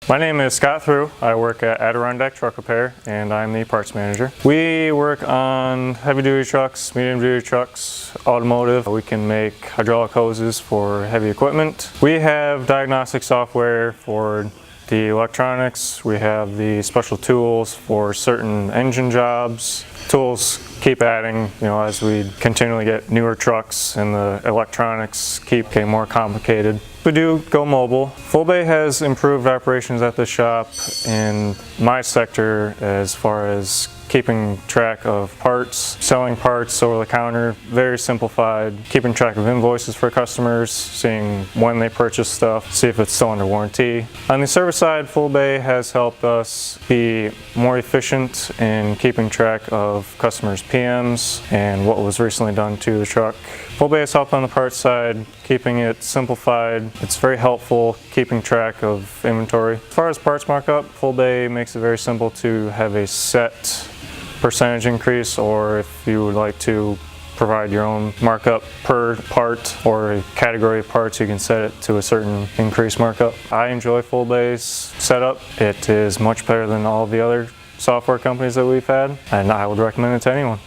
My name is Scott Threw. I work at Adirondack Truck Repair and I'm the parts manager. We work on heavy duty trucks, medium duty trucks, automotive. We can make hydraulic hoses for heavy equipment. We have diagnostic software for the electronics. We have the special tools for certain engine jobs. Tools keep adding, as we continually get newer trucks and the electronics keep getting more complicated. We do go mobile. Fullbay has improved operations at the shop in my sector as far as keeping track of parts, selling parts over the counter, very simplified, keeping track of invoices for customers, seeing when they purchase stuff, see if it's still under warranty. On the service side, Fullbay has helped us be more efficient in keeping track of customers' PMs and what was recently done to the truck. Fullbay has helped on the parts side, keeping it simplified. It's very helpful keeping track of inventory. As far as parts markup, Fullbay makes it very simple to have a set percentage increase, or if you would like to provide your own markup per part or a category of parts, you can set it to a certain increased markup. I enjoy Fullbay's setup. It is much better than all the other software companies that we've had, and I would recommend it to anyone.